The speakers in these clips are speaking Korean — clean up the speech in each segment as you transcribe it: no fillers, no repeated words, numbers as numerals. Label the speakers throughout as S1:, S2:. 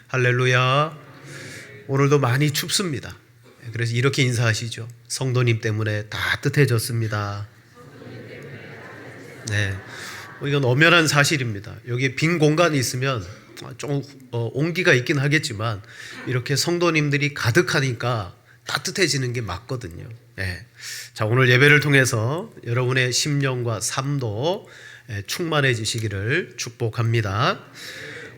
S1: 할렐루야. 오늘도 많이 춥습니다. 그래서 이렇게 인사하시죠. 성도님 때문에 따뜻해졌습니다. 네, 이건 엄연한 사실입니다. 여기 빈 공간이 있으면 좀 온기가 있긴 하겠지만 이렇게 성도님들이 가득하니까 따뜻해지는 게 맞거든요. 네. 자, 오늘 예배를 통해서 여러분의 심령과 삶도 충만해지시기를 축복합니다.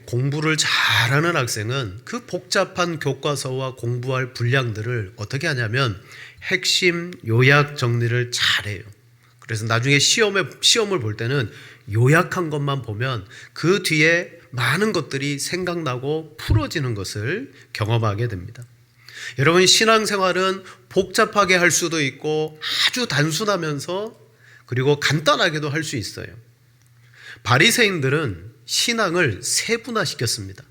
S1: 공부를 잘하는 학생은 그 복잡한 교과서와 공부할 분량들을 어떻게 하냐면 핵심 요약 정리를 잘해요. 그래서 나중에 시험을 볼 때는 요약한 것만 보면 그 뒤에 많은 것들이 생각나고 풀어지는 것을 경험하게 됩니다. 여러분, 신앙생활은 복잡하게 할 수도 있고 아주 단순하면서 그리고 간단하게도 할 수 있어요. 바리새인들은 신앙을 세분화시켰습니다.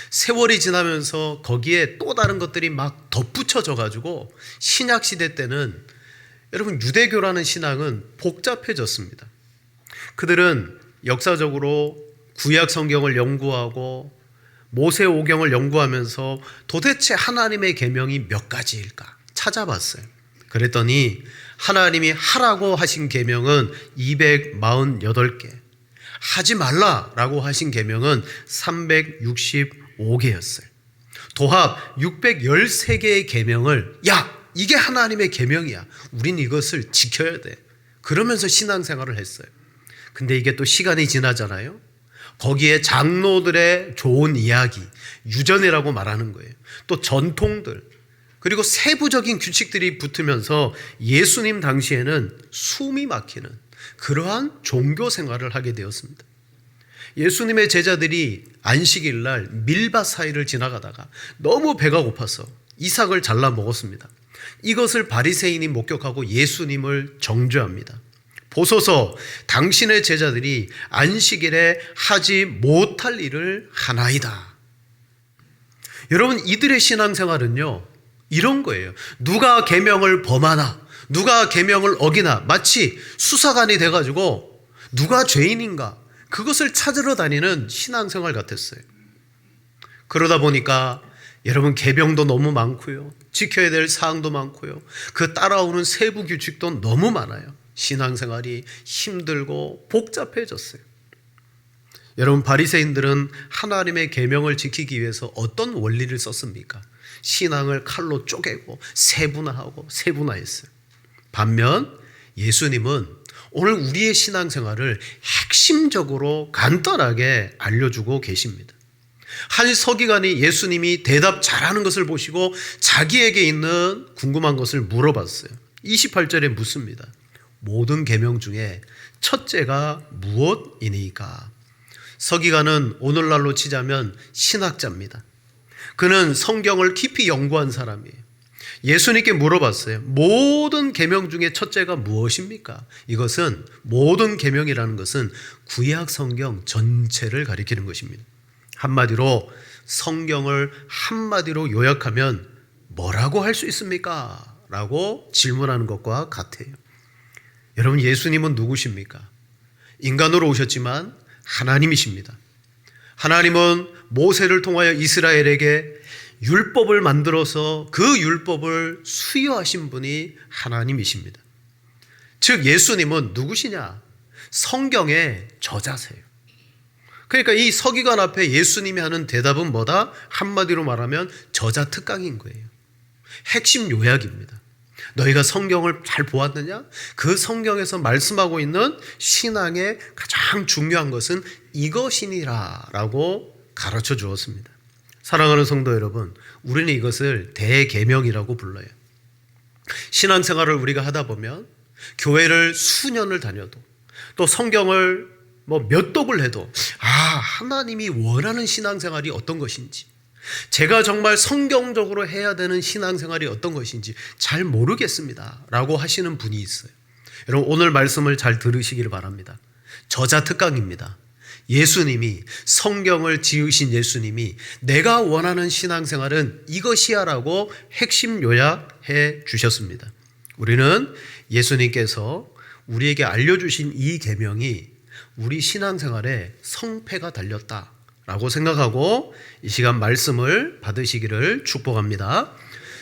S1: 세월이 지나면서 거기에 또 다른 것들이 막 덧붙여져 가지고 신약시대 때는 여러분 유대교라는 신앙은 복잡해졌습니다. 그들은 역사적으로 구약 성경을 연구하고 모세오경을 연구하면서 도대체 하나님의 계명이 몇 가지일까 찾아봤어요. 그랬더니 하나님이 하라고 하신 계명은 248개, 하지 말라라고 하신 계명은 365개였어요. 도합 613개의 계명을 이게 하나님의 계명이야, 우린 이것을 지켜야 돼, 그러면서 신앙생활을 했어요. 근데 이게 또 시간이 지나잖아요. 거기에 장로들의 좋은 이야기, 유전이라고 말하는 거예요. 또 전통들, 그리고 세부적인 규칙들이 붙으면서 예수님 당시에는 숨이 막히는 그러한 종교 생활을 하게 되었습니다. 예수님의 제자들이 안식일 날 밀밭 사이를 지나가다가 너무 배가 고파서 이삭을 잘라 먹었습니다. 이것을 바리새인이 목격하고 예수님을 정죄합니다. 보소서, 당신의 제자들이 안식일에 하지 못할 일을 하나이다. 여러분, 이들의 신앙생활은요 이런 거예요. 누가 계명을 범하나, 누가 계명을 어기나, 마치 수사관이 돼가지고 누가 죄인인가 그것을 찾으러 다니는 신앙생활 같았어요. 그러다 보니까 여러분, 계명도 너무 많고요, 지켜야 될 사항도 많고요, 그 따라오는 세부 규칙도 너무 많아요. 신앙생활이 힘들고 복잡해졌어요. 여러분, 바리새인들은 하나님의 계명을 지키기 위해서 어떤 원리를 썼습니까? 신앙을 칼로 쪼개고 세분화했어요. 반면 예수님은 오늘 우리의 신앙생활을 핵심적으로 간단하게 알려주고 계십니다. 한 서기관이 예수님이 대답 잘하는 것을 보시고 자기에게 있는 궁금한 것을 물어봤어요. 28절에 묻습니다. 모든 계명 중에 첫째가 무엇이니까? 서기관은 오늘날로 치자면 신학자입니다. 그는 성경을 깊이 연구한 사람이에요. 예수님께 물어봤어요. 모든 계명 중에 첫째가 무엇입니까? 이것은 모든 계명이라는 것은 구약 성경 전체를 가리키는 것입니다. 한마디로 성경을 한마디로 요약하면 뭐라고 할 수 있습니까? 라고 질문하는 것과 같아요. 여러분, 예수님은 누구십니까? 인간으로 오셨지만 하나님이십니다. 하나님은 모세를 통하여 이스라엘에게 율법을 만들어서 그 율법을 수여하신 분이 하나님이십니다. 즉 예수님은 누구시냐? 성경의 저자세요. 그러니까 이 서기관 앞에 예수님이 하는 대답은 뭐다? 한마디로 말하면 저자 특강인 거예요. 핵심 요약입니다. 너희가 성경을 잘 보았느냐? 그 성경에서 말씀하고 있는 신앙의 가장 중요한 것은 이것이니라 라고 가르쳐 주었습니다. 사랑하는 성도 여러분, 우리는 이것을 대계명이라고 불러요. 신앙생활을 우리가 하다 보면 교회를 수년을 다녀도 또 성경을 몇 독을 해도 하나님이 원하는 신앙생활이 어떤 것인지, 제가 정말 성경적으로 해야 되는 신앙생활이 어떤 것인지 잘 모르겠습니다 라고 하시는 분이 있어요. 여러분, 오늘 말씀을 잘 들으시기를 바랍니다. 저자 특강입니다. 예수님이, 성경을 지으신 예수님이 내가 원하는 신앙생활은 이것이야 라고 핵심 요약해 주셨습니다. 우리는 예수님께서 우리에게 알려주신 이 계명이 우리 신앙생활에 성패가 달렸다 라고 생각하고 이 시간 말씀을 받으시기를 축복합니다.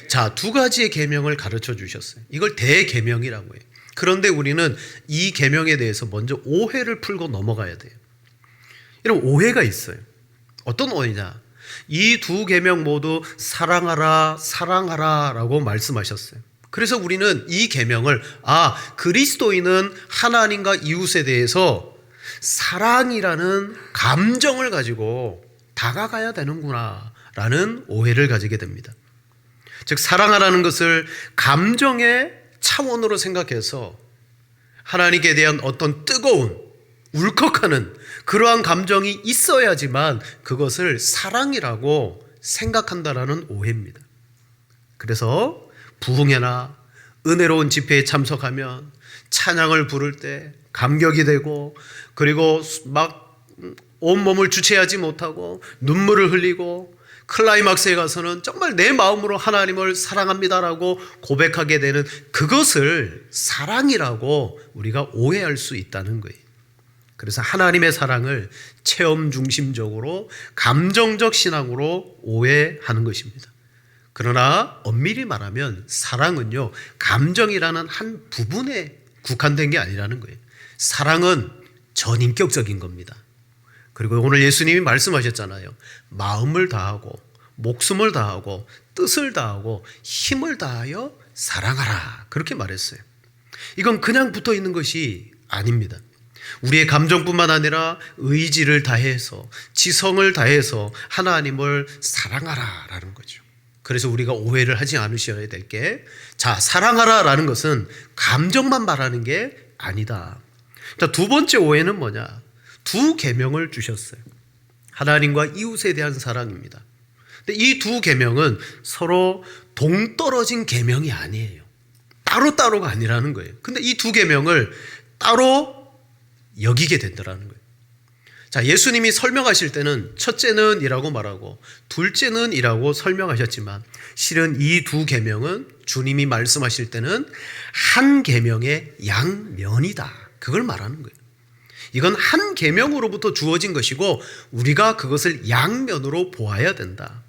S1: 자, 두 가지의 계명을 가르쳐 주셨어요. 이걸 대계명이라고 해요. 그런데 우리는 이 계명에 대해서 먼저 오해를 풀고 넘어가야 돼요. 이런 오해가 있어요. 어떤 오해냐? 이 두 계명 모두 사랑하라, 사랑하라 라고 말씀하셨어요. 그래서 우리는 이 계명을 그리스도인은 하나님과 이웃에 대해서 사랑이라는 감정을 가지고 다가가야 되는구나 라는 오해를 가지게 됩니다. 즉 사랑하라는 것을 감정의 차원으로 생각해서 하나님께 대한 어떤 뜨거운 울컥하는 그러한 감정이 있어야지만 그것을 사랑이라고 생각한다라는 오해입니다. 그래서 부흥회나 은혜로운 집회에 참석하면 찬양을 부를 때 감격이 되고 그리고 막 온몸을 주체하지 못하고 눈물을 흘리고 클라이막스에 가서는 정말 내 마음으로 하나님을 사랑합니다라고 고백하게 되는 그것을 사랑이라고 우리가 오해할 수 있다는 거예요. 그래서 하나님의 사랑을 체험 중심적으로 감정적 신앙으로 오해하는 것입니다. 그러나 엄밀히 말하면 사랑은요, 감정이라는 한 부분에 국한된 게 아니라는 거예요. 사랑은 전인격적인 겁니다. 그리고 오늘 예수님이 말씀하셨잖아요. 마음을 다하고 목숨을 다하고 뜻을 다하고 힘을 다하여 사랑하라. 그렇게 말했어요. 이건 그냥 붙어 있는 것이 아닙니다. 우리의 감정뿐만 아니라 의지를 다해서 지성을 다해서 하나님을 사랑하라라는 거죠. 그래서 우리가 오해를 하지 않으셔야 될 게, 자, 사랑하라라는 것은 감정만 말하는 게 아니다. 자, 두 번째 오해는 뭐냐? 두 계명을 주셨어요. 하나님과 이웃에 대한 사랑입니다. 근데 이 두 계명은 서로 동떨어진 계명이 아니에요. 따로따로가 아니라는 거예요. 근데 이 두 계명을 따로 여기게 된다는 거예요. 자, 예수님이 설명하실 때는 첫째는 이라고 말하고 둘째는 이라고 설명하셨지만 실은 이 두 계명은 주님이 말씀하실 때는 한 계명의 양면이다. 그걸 말하는 거예요. 이건 한 계명으로부터 주어진 것이고 우리가 그것을 양면으로 보아야 된다.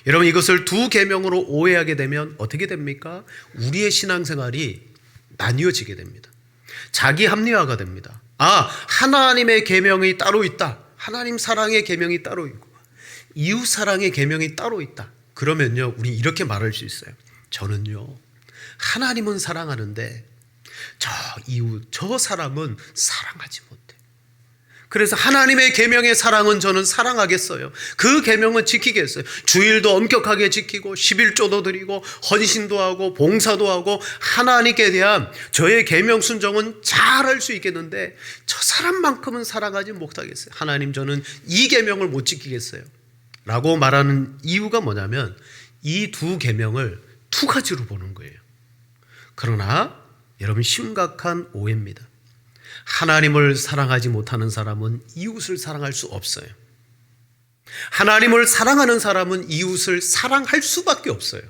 S1: 여러분, 이것을 두 계명으로 오해하게 되면 어떻게 됩니까? 우리의 신앙생활이 나뉘어지게 됩니다. 자기 합리화가 됩니다. 하나님의 계명이 따로 있다. 하나님 사랑의 계명이 따로 있고 이웃 사랑의 계명이 따로 있다. 그러면요, 우리 이렇게 말할 수 있어요. 저는요, 하나님은 사랑하는데 저 이웃, 저 사람은 사랑하지 못해. 그래서 하나님의 계명의 사랑은 저는 사랑하겠어요. 그 계명은 지키겠어요. 주일도 엄격하게 지키고 11조도 드리고 헌신도 하고 봉사도 하고 하나님께 대한 저의 계명 순종은 잘할 수 있겠는데 저 사람만큼은 사랑하지 못하겠어요. 하나님, 저는 이 계명을 못 지키겠어요. 라고 말하는 이유가 뭐냐면 이 두 계명을 두 가지로 보는 거예요. 그러나 여러분, 심각한 오해입니다. 하나님을 사랑하지 못하는 사람은 이웃을 사랑할 수 없어요. 하나님을 사랑하는 사람은 이웃을 사랑할 수밖에 없어요.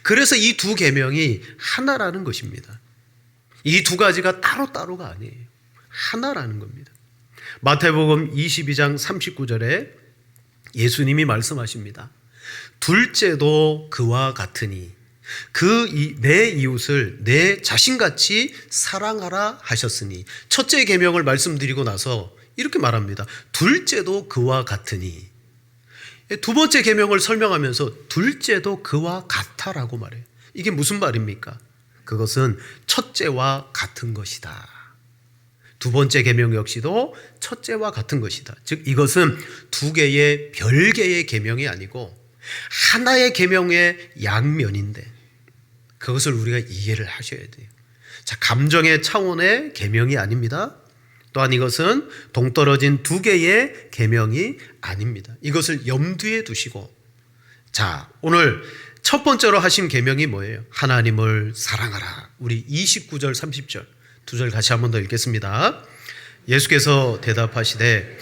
S1: 그래서 이 두 계명이 하나라는 것입니다. 이 두 가지가 따로따로가 아니에요. 하나라는 겁니다. 마태복음 22장 39절에 예수님이 말씀하십니다. 둘째도 그와 같으니 내 이웃을 내 자신같이 사랑하라 하셨으니, 첫째 계명을 말씀드리고 나서 이렇게 말합니다. 둘째도 그와 같으니. 두 번째 계명을 설명하면서 둘째도 그와 같아라고 말해요. 이게 무슨 말입니까? 그것은 첫째와 같은 것이다. 두 번째 계명 역시도 첫째와 같은 것이다. 즉 이것은 두 개의 별개의 계명이 아니고 하나의 계명의 양면인데 그것을 우리가 이해를 하셔야 돼요. 자, 감정의 차원의 계명이 아닙니다. 또한 이것은 동떨어진 두 개의 계명이 아닙니다. 이것을 염두에 두시고, 자, 오늘 첫 번째로 하신 계명이 뭐예요? 하나님을 사랑하라. 우리 29절 30절 두 절 같이 한 번 더 읽겠습니다. 예수께서 대답하시되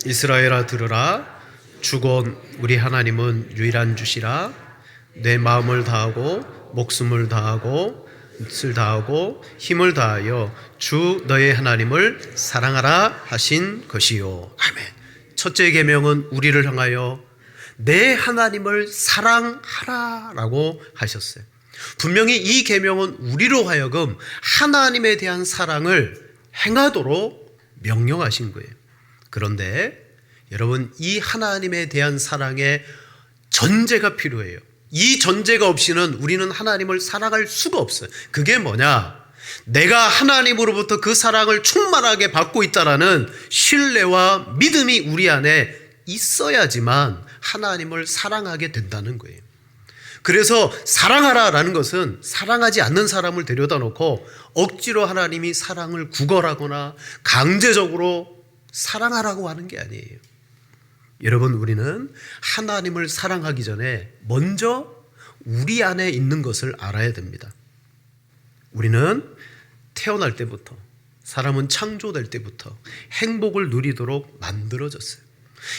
S1: 이스라엘아 들으라. 주곧 우리 하나님은 유일한 주시라. 내 마음을 다하고 목숨을 다하고 뜻을 다하고 힘을 다하여 주 너의 하나님을 사랑하라 하신 것이요. 아멘. 첫째 계명은 우리를 향하여 내 하나님을 사랑하라라고 하셨어요. 분명히 이 계명은 우리로 하여금 하나님에 대한 사랑을 행하도록 명령하신 거예요. 그런데 여러분, 이 하나님에 대한 사랑에 전제가 필요해요. 이 전제가 없이는 우리는 하나님을 사랑할 수가 없어요. 그게 뭐냐? 내가 하나님으로부터 그 사랑을 충만하게 받고 있다라는 신뢰와 믿음이 우리 안에 있어야지만 하나님을 사랑하게 된다는 거예요. 그래서 사랑하라라는 것은 사랑하지 않는 사람을 데려다 놓고 억지로 하나님이 사랑을 구걸하거나 강제적으로 사랑하라고 하는 게 아니에요. 여러분, 우리는 하나님을 사랑하기 전에 먼저 우리 안에 있는 것을 알아야 됩니다. 우리는 태어날 때부터, 사람은 창조될 때부터 행복을 누리도록 만들어졌어요.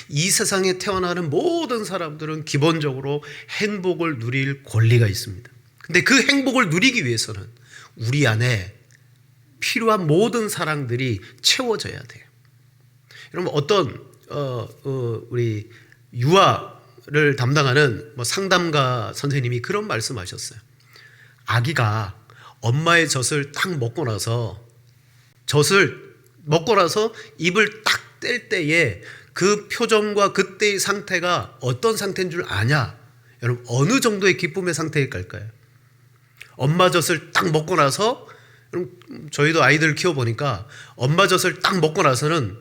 S1: 이 세상에 태어나는 모든 사람들은 기본적으로 행복을 누릴 권리가 있습니다. 근데 그 행복을 누리기 위해서는 우리 안에 필요한 모든 사랑들이 채워져야 돼요. 여러분, 어떤 우리 유아를 담당하는 상담가 선생님이 그런 말씀하셨어요. 아기가 엄마의 젖을 딱 먹고 나서 입을 딱 뗄 때에 그 표정과 그때의 상태가 어떤 상태인 줄 아냐? 여러분, 어느 정도의 기쁨의 상태일까요? 엄마 젖을 딱 먹고 나서, 저희도 아이들 키워보니까 엄마 젖을 딱 먹고 나서는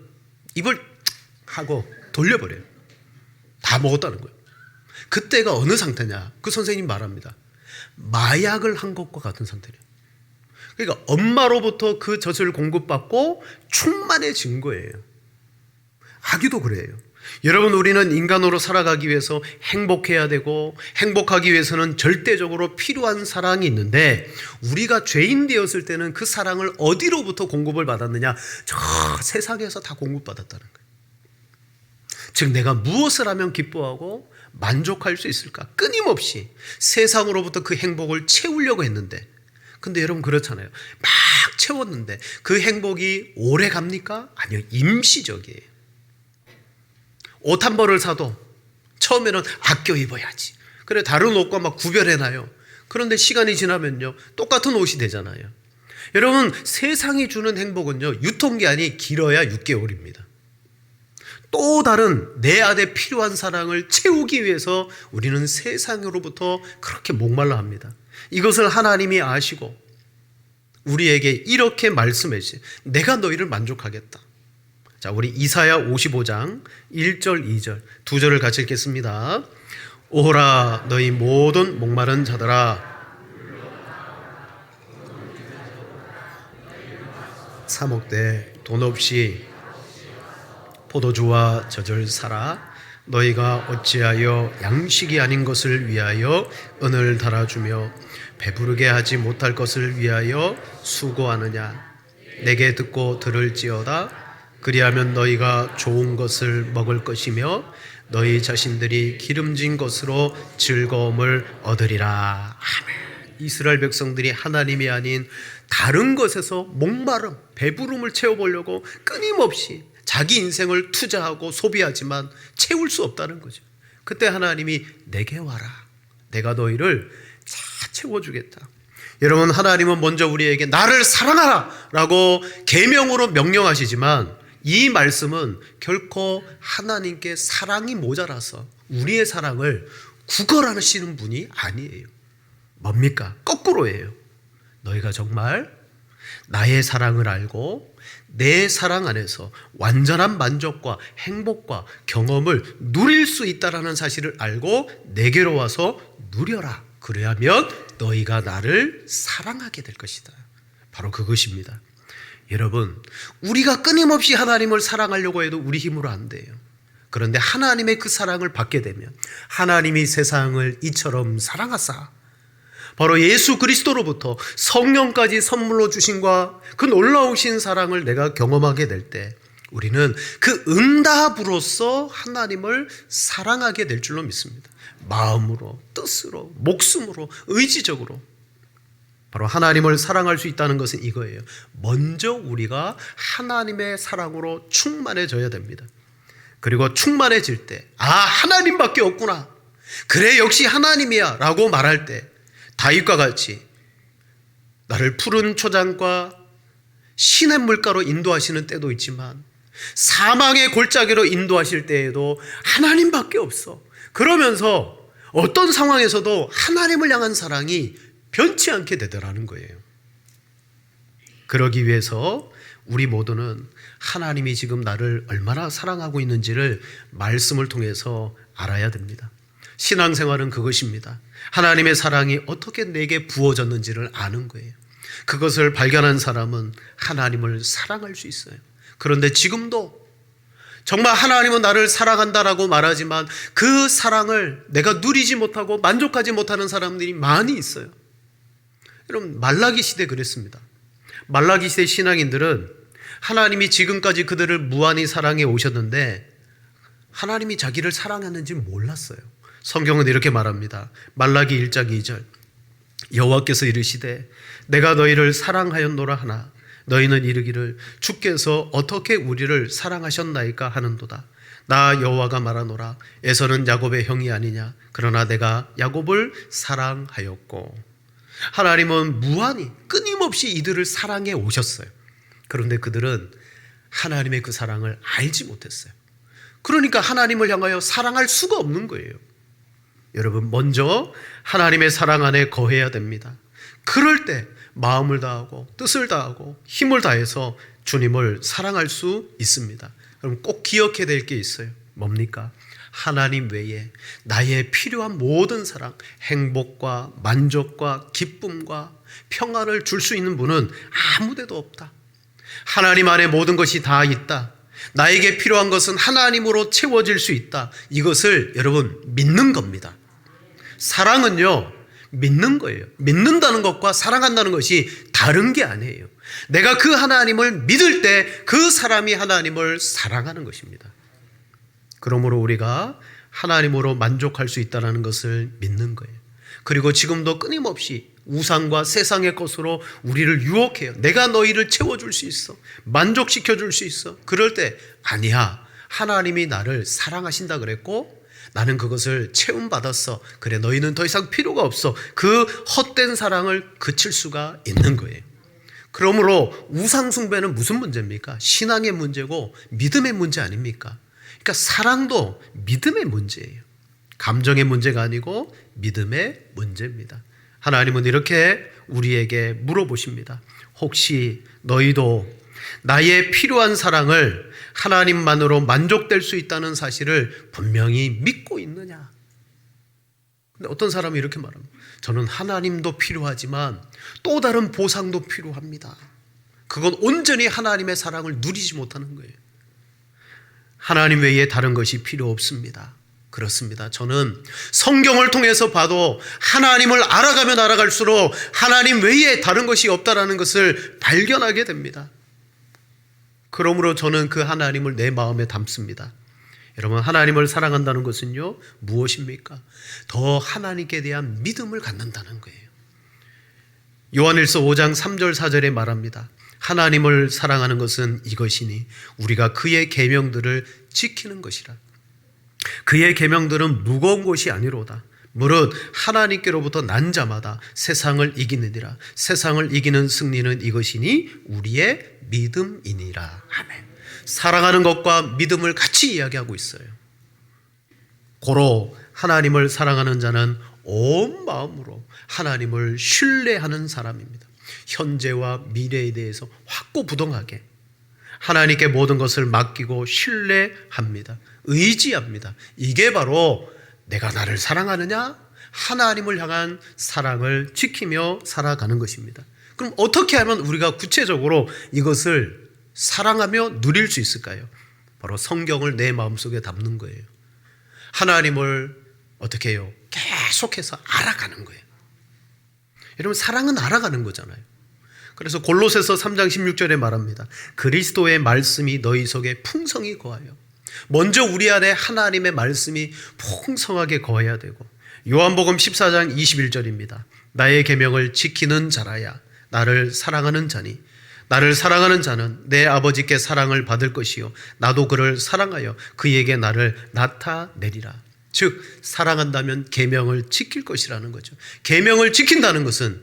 S1: 입을 하고 돌려버려요. 다 먹었다는 거예요. 그때가 어느 상태냐? 그 선생님 말합니다. 마약을 한 것과 같은 상태래요. 그러니까 엄마로부터 그 젖을 공급받고 충만해진 거예요. 아기도 그래요. 여러분, 우리는 인간으로 살아가기 위해서 행복해야 되고, 행복하기 위해서는 절대적으로 필요한 사랑이 있는데, 우리가 죄인 되었을 때는 그 사랑을 어디로부터 공급을 받았느냐? 저 세상에서 다 공급받았다는 거예요. 즉, 내가 무엇을 하면 기뻐하고 만족할 수 있을까? 끊임없이 세상으로부터 그 행복을 채우려고 했는데, 근데 여러분, 그렇잖아요. 막 채웠는데 그 행복이 오래 갑니까? 아니요, 임시적이에요. 옷 한 벌을 사도 처음에는 아껴 입어야지, 그래 다른 옷과 막 구별해놔요. 그런데 시간이 지나면요, 똑같은 옷이 되잖아요. 여러분, 세상이 주는 행복은요, 유통기한이 길어야 6개월입니다. 또 다른 내 안에 필요한 사랑을 채우기 위해서 우리는 세상으로부터 그렇게 목말라 합니다. 이것을 하나님이 아시고 우리에게 이렇게 말씀해 주세요. 내가 너희를 만족하겠다. 자, 우리 이사야 55장 1절 2절 두 절을 같이 읽겠습니다. 오호라 너희 모든 목마른 자들아, 사 먹되 돈 없이 포도주와 젖을 사라. 너희가 어찌하여 양식이 아닌 것을 위하여 은을 달아주며 배부르게 하지 못할 것을 위하여 수고하느냐? 내게 듣고 들을지어다. 그리하면 너희가 좋은 것을 먹을 것이며 너희 자신들이 기름진 것으로 즐거움을 얻으리라. 아멘. 이스라엘 백성들이 하나님이 아닌 다른 것에서 목마름, 배부름을 채워보려고 끊임없이 자기 인생을 투자하고 소비하지만 채울 수 없다는 거죠. 그때 하나님이 내게 와라. 내가 너희를 다 채워주겠다. 여러분, 하나님은 먼저 우리에게 나를 사랑하라 라고 계명으로 명령하시지만, 이 말씀은 결코 하나님께 사랑이 모자라서 우리의 사랑을 구걸하시는 분이 아니에요. 뭡니까? 거꾸로예요. 너희가 정말 나의 사랑을 알고 내 사랑 안에서 완전한 만족과 행복과 경험을 누릴 수 있다는 사실을 알고 내게로 와서 누려라. 그래야면 너희가 나를 사랑하게 될 것이다. 바로 그것입니다. 여러분, 우리가 끊임없이 하나님을 사랑하려고 해도 우리 힘으로 안 돼요. 그런데 하나님의 그 사랑을 받게 되면, 하나님이 세상을 이처럼 사랑하사 바로 예수 그리스도로부터 성령까지 선물로 주신과 그 놀라우신 사랑을 내가 경험하게 될 때, 우리는 그 응답으로서 하나님을 사랑하게 될 줄로 믿습니다. 마음으로, 뜻으로, 목숨으로, 의지적으로. 바로 하나님을 사랑할 수 있다는 것은 이거예요. 먼저 우리가 하나님의 사랑으로 충만해져야 됩니다. 그리고 충만해질 때, 하나님밖에 없구나, 그래 역시 하나님이야 라고 말할 때 다윗과 같이 나를 푸른 초장과 시냇물가로 인도하시는 때도 있지만 사망의 골짜기로 인도하실 때에도 하나님밖에 없어. 그러면서 어떤 상황에서도 하나님을 향한 사랑이 변치 않게 되더라는 거예요. 그러기 위해서 우리 모두는 하나님이 지금 나를 얼마나 사랑하고 있는지를 말씀을 통해서 알아야 됩니다. 신앙생활은 그것입니다. 하나님의 사랑이 어떻게 내게 부어졌는지를 아는 거예요. 그것을 발견한 사람은 하나님을 사랑할 수 있어요. 그런데 지금도 정말 하나님은 나를 사랑한다라고 말하지만 그 사랑을 내가 누리지 못하고 만족하지 못하는 사람들이 많이 있어요. 여러분, 말라기 시대 그랬습니다. 말라기 시대 신앙인들은 하나님이 지금까지 그들을 무한히 사랑해 오셨는데 하나님이 자기를 사랑하는지 몰랐어요. 성경은 이렇게 말합니다. 말라기 1장 2절, 여호와께서 이르시되 내가 너희를 사랑하였노라 하나 너희는 이르기를 주께서 어떻게 우리를 사랑하셨나이까 하는도다. 나 여호와가 말하노라 에서는 야곱의 형이 아니냐 그러나 내가 야곱을 사랑하였고. 하나님은 무한히 끊임없이 이들을 사랑해 오셨어요. 그런데 그들은 하나님의 그 사랑을 알지 못했어요. 그러니까 하나님을 향하여 사랑할 수가 없는 거예요. 여러분, 먼저 하나님의 사랑 안에 거해야 됩니다. 그럴 때 마음을 다하고 뜻을 다하고 힘을 다해서 주님을 사랑할 수 있습니다. 그럼 꼭 기억해야 될 게 있어요. 뭡니까? 하나님 외에 나의 필요한 모든 사랑, 행복과 만족과 기쁨과 평안을 줄 수 있는 분은 아무데도 없다. 하나님 안에 모든 것이 다 있다. 나에게 필요한 것은 하나님으로 채워질 수 있다. 이것을 여러분 믿는 겁니다. 사랑은요, 믿는 거예요. 믿는다는 것과 사랑한다는 것이 다른 게 아니에요. 내가 그 하나님을 믿을 때 그 사람이 하나님을 사랑하는 것입니다. 그러므로 우리가 하나님으로 만족할 수 있다는 것을 믿는 거예요. 그리고 지금도 끊임없이 우상과 세상의 것으로 우리를 유혹해요. 내가 너희를 채워줄 수 있어, 만족시켜줄 수 있어. 그럴 때 아니야, 하나님이 나를 사랑하신다 그랬고 나는 그것을 체험받았어, 그래 너희는 더 이상 필요가 없어. 그 헛된 사랑을 그칠 수가 있는 거예요. 그러므로 우상 숭배는 무슨 문제입니까? 신앙의 문제고 믿음의 문제 아닙니까? 그러니까 사랑도 믿음의 문제예요. 감정의 문제가 아니고 믿음의 문제입니다. 하나님은 이렇게 우리에게 물어보십니다. 혹시 너희도 나의 필요한 사랑을 하나님만으로 만족될 수 있다는 사실을 분명히 믿고 있느냐? 근데 어떤 사람이 이렇게 말합니다. 저는 하나님도 필요하지만 또 다른 보상도 필요합니다. 그건 온전히 하나님의 사랑을 누리지 못하는 거예요. 하나님 외에 다른 것이 필요 없습니다. 그렇습니다. 저는 성경을 통해서 봐도 하나님을 알아가면 알아갈수록 하나님 외에 다른 것이 없다라는 것을 발견하게 됩니다. 그러므로 저는 그 하나님을 내 마음에 담습니다. 여러분, 하나님을 사랑한다는 것은요, 무엇입니까? 더 하나님께 대한 믿음을 갖는다는 거예요. 요한일서 5장 3절 4절에 말합니다. 하나님을 사랑하는 것은 이것이니 우리가 그의 계명들을 지키는 것이라. 그의 계명들은 무거운 것이 아니로다. 무릇 하나님께로부터 난 자마다 세상을 이기느니라. 세상을 이기는 승리는 이것이니 우리의 믿음이니라. 아멘. 사랑하는 것과 믿음을 같이 이야기하고 있어요. 고로 하나님을 사랑하는 자는 온 마음으로 하나님을 신뢰하는 사람입니다. 현재와 미래에 대해서 확고부동하게 하나님께 모든 것을 맡기고 신뢰합니다. 의지합니다. 이게 바로 내가 나를 사랑하느냐? 하나님을 향한 사랑을 지키며 살아가는 것입니다. 그럼 어떻게 하면 우리가 구체적으로 이것을 사랑하며 누릴 수 있을까요? 바로 성경을 내 마음속에 담는 거예요. 하나님을 어떻게 해요? 계속해서 알아가는 거예요. 여러분, 사랑은 알아가는 거잖아요. 그래서 골로새서 3장 16절에 말합니다. 그리스도의 말씀이 너희 속에 풍성히 거하여. 먼저 우리 안에 하나님의 말씀이 풍성하게 거해야 되고, 요한복음 14장 21절입니다. 나의 계명을 지키는 자라야 나를 사랑하는 자니 나를 사랑하는 자는 내 아버지께 사랑을 받을 것이요 나도 그를 사랑하여 그에게 나를 나타내리라. 즉 사랑한다면 계명을 지킬 것이라는 거죠. 계명을 지킨다는 것은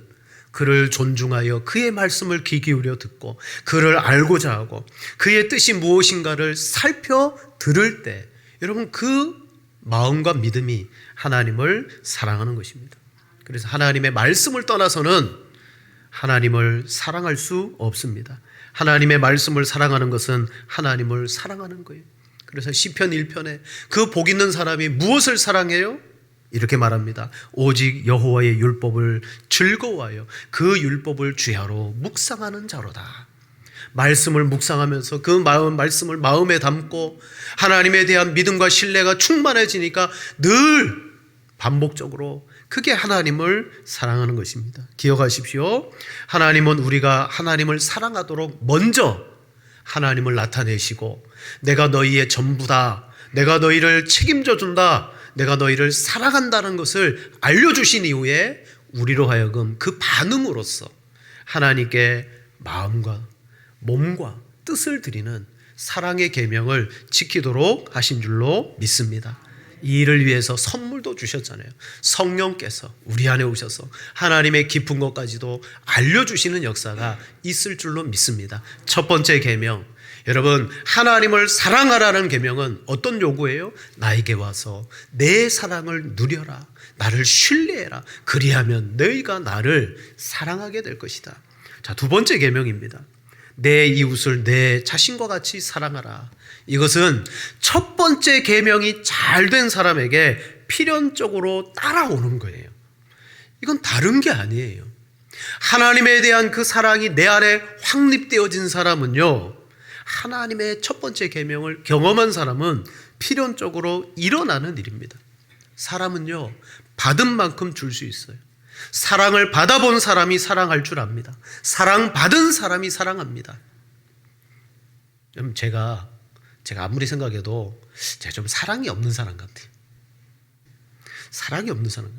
S1: 그를 존중하여 그의 말씀을 귀 기울여 듣고 그를 알고자 하고 그의 뜻이 무엇인가를 살펴 들을 때 여러분 그 마음과 믿음이 하나님을 사랑하는 것입니다. 그래서 하나님의 말씀을 떠나서는 하나님을 사랑할 수 없습니다. 하나님의 말씀을 사랑하는 것은 하나님을 사랑하는 거예요. 그래서 시편 1편에 그 복 있는 사람이 무엇을 사랑해요? 이렇게 말합니다. 오직 여호와의 율법을 즐거워하여 그 율법을 주야로 묵상하는 자로다. 말씀을 묵상하면서 그 말씀을 마음에 담고 하나님에 대한 믿음과 신뢰가 충만해지니까 늘 반복적으로 그게 하나님을 사랑하는 것입니다. 기억하십시오. 하나님은 우리가 하나님을 사랑하도록 먼저 하나님을 나타내시고 내가 너희의 전부다. 내가 너희를 책임져 준다. 내가 너희를 사랑한다는 것을 알려주신 이후에 우리로 하여금 그 반응으로서 하나님께 마음과 몸과 뜻을 드리는 사랑의 계명을 지키도록 하신 줄로 믿습니다. 이 일을 위해서 선물도 주셨잖아요. 성령께서 우리 안에 오셔서 하나님의 깊은 것까지도 알려주시는 역사가 있을 줄로 믿습니다. 첫 번째 계명, 여러분 하나님을 사랑하라는 계명은 어떤 요구예요? 나에게 와서 내 사랑을 누려라. 나를 신뢰해라. 그리하면 너희가 나를 사랑하게 될 것이다. 자, 두 번째 계명입니다. 내 이웃을 내 자신과 같이 사랑하라. 이것은 첫 번째 계명이 잘 된 사람에게 필연적으로 따라오는 거예요. 이건 다른 게 아니에요. 하나님에 대한 그 사랑이 내 안에 확립되어진 사람은요, 하나님의 첫 번째 계명을 경험한 사람은 필연적으로 일어나는 일입니다. 사람은요, 받은 만큼 줄 수 있어요. 사랑을 받아본 사람이 사랑할 줄 압니다. 사랑받은 사람이 사랑합니다. 제가 아무리 생각해도 제가 좀 사랑이 없는 사람 같아요. 사랑이 없는 사람.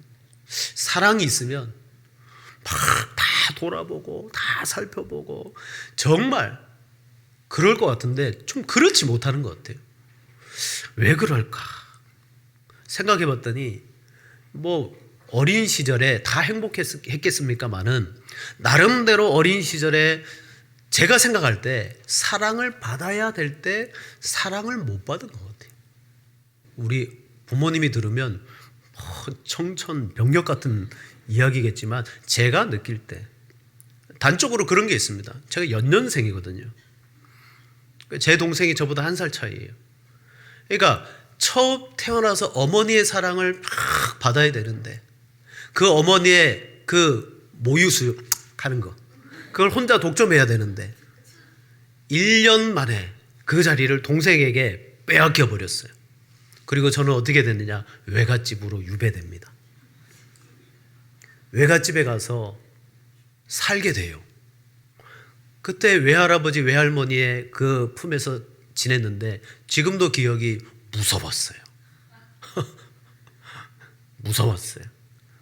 S1: 사랑이 있으면 막 다 돌아보고 다 살펴보고 정말 그럴 것 같은데 좀 그렇지 못하는 것 같아요. 왜 그럴까? 생각해 봤더니 뭐 어린 시절에 다 행복했겠습니까마는 나름대로 어린 시절에 제가 생각할 때 사랑을 받아야 될 때 사랑을 못 받은 것 같아요. 우리 부모님이 들으면 청천벽력 같은 이야기겠지만 제가 느낄 때 단적으로 그런 게 있습니다. 제가 연년생이거든요. 제 동생이 저보다 1살 차이예요. 그러니까 처음 태어나서 어머니의 사랑을 막 받아야 되는데 그 어머니의 그 모유수육 하는 거 그걸 혼자 독점해야 되는데 1년 만에 그 자리를 동생에게 빼앗겨 버렸어요. 그리고 저는 어떻게 됐느냐? 외갓집으로 유배됩니다. 외갓집에 가서 살게 돼요. 그때 외할아버지 외할머니의 그 품에서 지냈는데 지금도 기억이 무서웠어요. 무서웠어요.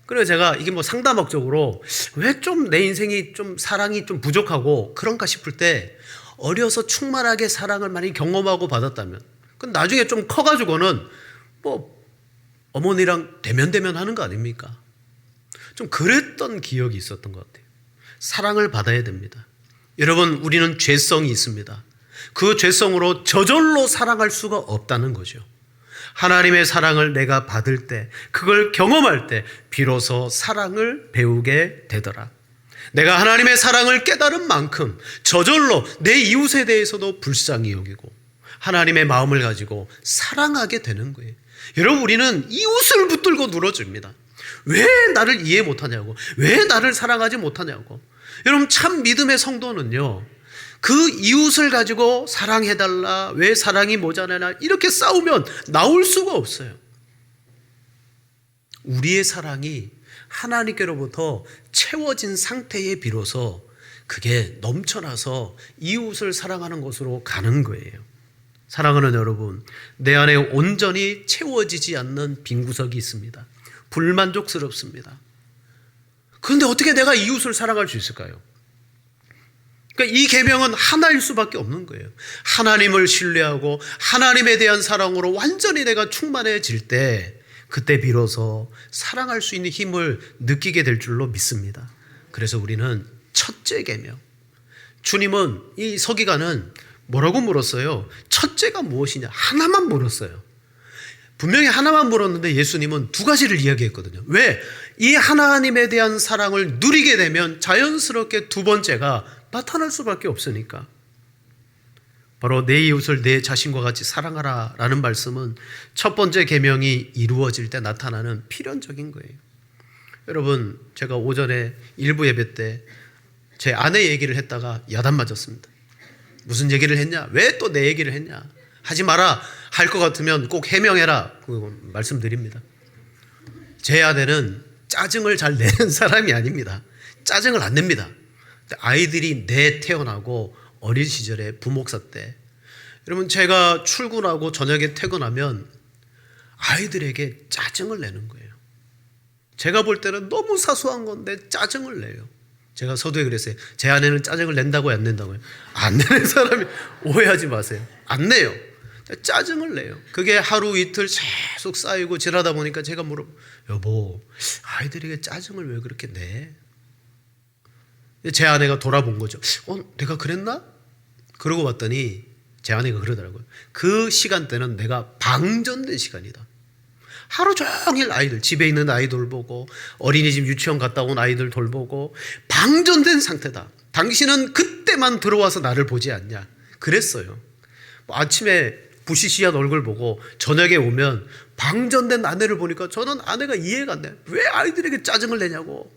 S1: 그래서 제가 이게 뭐 상담학적으로 왜 좀 내 인생이 좀 사랑이 좀 부족하고 그런가 싶을 때 어려서 충만하게 사랑을 많이 경험하고 받았다면 그럼 나중에 좀 커가지고는 뭐 어머니랑 대면 하는 거 아닙니까? 좀 그랬던 기억이 있었던 것 같아요. 사랑을 받아야 됩니다. 여러분 우리는 죄성이 있습니다. 그 죄성으로 저절로 사랑할 수가 없다는 거죠. 하나님의 사랑을 내가 받을 때 그걸 경험할 때 비로소 사랑을 배우게 되더라. 내가 하나님의 사랑을 깨달은 만큼 저절로 내 이웃에 대해서도 불쌍히 여기고 하나님의 마음을 가지고 사랑하게 되는 거예요. 여러분 우리는 이웃을 붙들고 늘어집니다. 왜 나를 이해 못하냐고, 왜 나를 사랑하지 못하냐고. 여러분 참 믿음의 성도는요, 그 이웃을 가지고 사랑해달라, 왜 사랑이 모자라나 이렇게 싸우면 나올 수가 없어요. 우리의 사랑이 하나님께로부터 채워진 상태에 비로소 그게 넘쳐나서 이웃을 사랑하는 것으로 가는 거예요. 사랑하는 여러분, 내 안에 온전히 채워지지 않는 빈구석이 있습니다. 불만족스럽습니다. 그런데 어떻게 내가 이웃을 사랑할 수 있을까요? 그러니까 이 계명은 하나일 수밖에 없는 거예요. 하나님을 신뢰하고 하나님에 대한 사랑으로 완전히 내가 충만해질 때, 그때 비로소 사랑할 수 있는 힘을 느끼게 될 줄로 믿습니다. 그래서 우리는 첫째 계명, 주님은 이 서기관은 뭐라고 물었어요? 첫째가 무엇이냐? 하나만 물었어요. 분명히 하나만 물었는데 예수님은 두 가지를 이야기했거든요. 왜? 이 하나님에 대한 사랑을 누리게 되면 자연스럽게 두 번째가 나타날 수밖에 없으니까. 바로 내 이웃을 내 자신과 같이 사랑하라 라는 말씀은 첫 번째 계명이 이루어질 때 나타나는 필연적인 거예요. 여러분, 제가 오전에 일부 예배 때 제 아내 얘기를 했다가 야단 맞았습니다. 무슨 얘기를 했냐? 왜 또 내 얘기를 했냐? 하지 마라. 할 것 같으면 꼭 해명해라. 그거 말씀드립니다. 제 아내는 짜증을 잘 내는 사람이 아닙니다. 짜증을 안 냅니다. 아이들이 태어나고 어린 시절에 부목사 때, 여러분, 제가 출근하고 저녁에 퇴근하면 아이들에게 짜증을 내는 거예요. 제가 볼 때는 너무 사소한 건데 짜증을 내요. 제가 서두에 그랬어요. 제 아내는 짜증을 낸다고요, 안 낸다고요? 안 내는 사람이, 오해하지 마세요. 안 내요. 짜증을 내요. 그게 하루 이틀 계속 쌓이고 지나다 보니까 제가 여보, 아이들에게 짜증을 왜 그렇게 내? 제 아내가 돌아본 거죠. 내가 그랬나? 그러고 봤더니 제 아내가 그러더라고요. 그 시간대는 내가 방전된 시간이다. 하루 종일 아이들, 집에 있는 아이들 보고, 어린이집 유치원 갔다 온 아이들 돌보고, 방전된 상태다. 당신은 그때만 들어와서 나를 보지 않냐? 그랬어요. 아침에 부시시한 얼굴 보고 저녁에 오면 방전된 아내를 보니까 저는 아내가 이해가 안 돼요. 왜 아이들에게 짜증을 내냐고.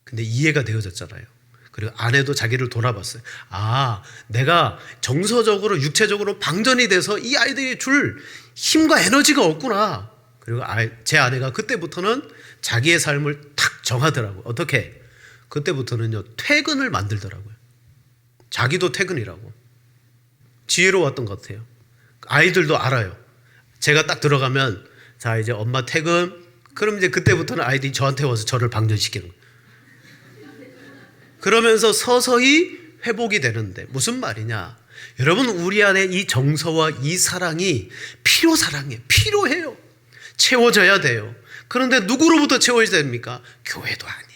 S1: 근데 이해가 되어졌잖아요. 그리고 아내도 자기를 돌아봤어요. 아, 내가 정서적으로 육체적으로 방전이 돼서 이 아이들이 줄 힘과 에너지가 없구나. 그리고 제 아내가 그때부터는 자기의 삶을 탁 정하더라고요. 어떻게? 그때부터는요, 퇴근을 만들더라고요. 자기도 퇴근이라고. 지혜로웠던 것 같아요. 아이들도 알아요. 제가 딱 들어가면, 자, 이제 엄마 퇴근. 그럼 이제 그때부터는 아이들이 저한테 와서 저를 방전시키는 거예요. 그러면서 서서히 회복이 되는데, 무슨 말이냐? 여러분, 우리 안에 이 정서와 이 사랑이 필요사랑이에요. 필요해요. 채워져야 돼요. 그런데 누구로부터 채워져야 됩니까? 교회도 아니에요.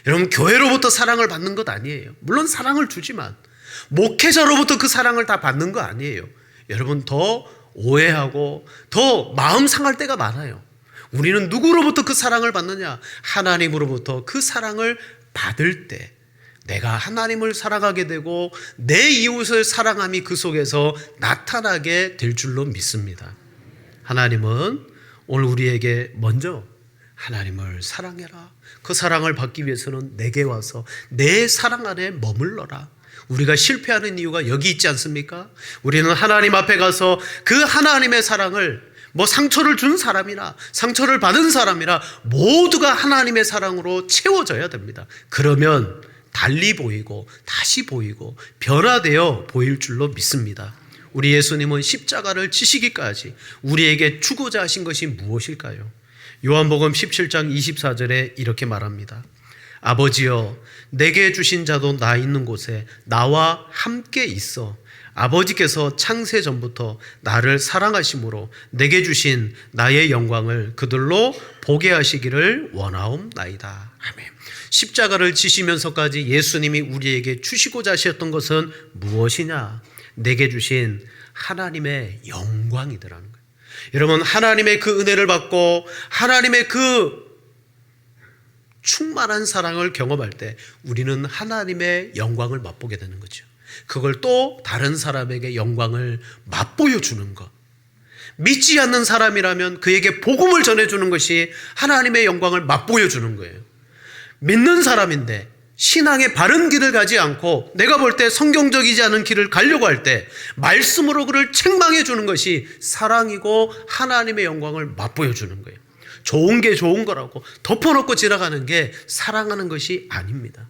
S1: 여러분, 교회로부터 사랑을 받는 것 아니에요. 물론 사랑을 주지만 목회자로부터 그 사랑을 다 받는 거 아니에요. 여러분, 더 오해하고 더 마음 상할 때가 많아요. 우리는 누구로부터 그 사랑을 받느냐? 하나님으로부터 그 사랑을 받을 때 내가 하나님을 사랑하게 되고 내 이웃을 사랑함이 그 속에서 나타나게 될 줄로 믿습니다. 하나님은 오늘 우리에게 먼저 하나님을 사랑해라. 그 사랑을 받기 위해서는 내게 와서 내 사랑 안에 머물러라. 우리가 실패하는 이유가 여기 있지 않습니까? 우리는 하나님 앞에 가서 그 하나님의 사랑을, 상처를 준 사람이나 상처를 받은 사람이나 모두가 하나님의 사랑으로 채워져야 됩니다. 그러면 달리 보이고 다시 보이고 변화되어 보일 줄로 믿습니다. 우리 예수님은 십자가를 지시기까지 우리에게 주고자 하신 것이 무엇일까요? 요한복음 17장 24절에 이렇게 말합니다. 아버지여, 내게 주신 자도 나 있는 곳에 나와 함께 있어 아버지께서 창세 전부터 나를 사랑하심으로 내게 주신 나의 영광을 그들로 보게 하시기를 원하옵나이다. 아멘. 십자가를 지시면서까지 예수님이 우리에게 주시고자 하셨던 것은 무엇이냐? 내게 주신 하나님의 영광이더라는 거예요. 여러분, 하나님의 그 은혜를 받고 하나님의 그 충만한 사랑을 경험할 때 우리는 하나님의 영광을 맛보게 되는 거죠. 그걸 또 다른 사람에게 영광을 맛보여 주는 것. 믿지 않는 사람이라면 그에게 복음을 전해주는 것이 하나님의 영광을 맛보여 주는 거예요. 믿는 사람인데 신앙의 바른 길을 가지 않고 내가 볼 때 성경적이지 않은 길을 가려고 할 때 말씀으로 그를 책망해 주는 것이 사랑이고 하나님의 영광을 맛보여 주는 거예요. 좋은 게 좋은 거라고 덮어놓고 지나가는 게 사랑하는 것이 아닙니다.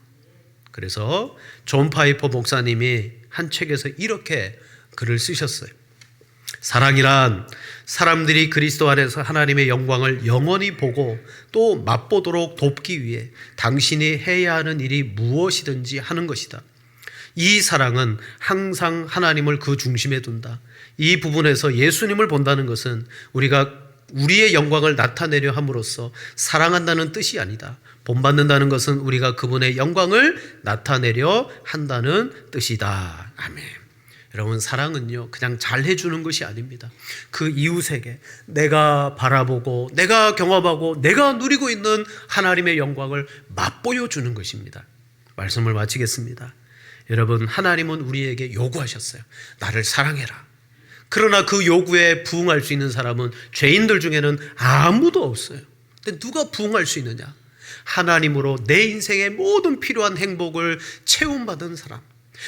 S1: 그래서 존 파이퍼 목사님이 한 책에서 이렇게 글을 쓰셨어요. 사랑이란 사람들이 그리스도 안에서 하나님의 영광을 영원히 보고 또 맛보도록 돕기 위해 당신이 해야 하는 일이 무엇이든지 하는 것이다. 이 사랑은 항상 하나님을 그 중심에 둔다. 이 부분에서 예수님을 본다는 것은 우리가 우리의 영광을 나타내려 함으로써 사랑한다는 뜻이 아니다. 본받는다는 것은 우리가 그분의 영광을 나타내려 한다는 뜻이다. 아멘. 여러분, 사랑은요 그냥 잘해주는 것이 아닙니다. 그 이웃에게 내가 바라보고 내가 경험하고 내가 누리고 있는 하나님의 영광을 맛보여주는 것입니다. 말씀을 마치겠습니다. 여러분, 하나님은 우리에게 요구하셨어요. 나를 사랑해라. 그러나 그 요구에 부응할 수 있는 사람은 죄인들 중에는 아무도 없어요. 근데 누가 부응할 수 있느냐? 하나님으로 내 인생의 모든 필요한 행복을 채움받은 사람,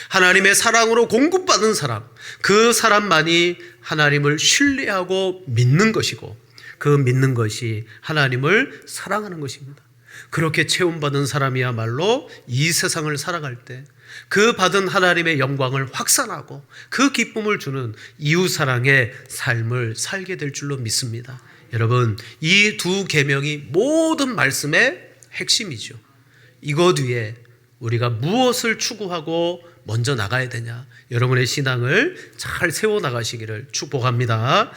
S1: 하나님의 사랑으로 공급받은 사람, 그 사람만이 하나님을 신뢰하고 믿는 것이고 그 믿는 것이 하나님을 사랑하는 것입니다. 그렇게 채움받은 사람이야말로 이 세상을 살아갈 때 그 받은 하나님의 영광을 확산하고 그 기쁨을 주는 이웃사랑의 삶을 살게 될 줄로 믿습니다. 여러분, 이 두 계명이 모든 말씀의 핵심이죠. 이것 위에 우리가 무엇을 추구하고 먼저 나가야 되냐, 여러분의 신앙을 잘 세워나가시기를 축복합니다.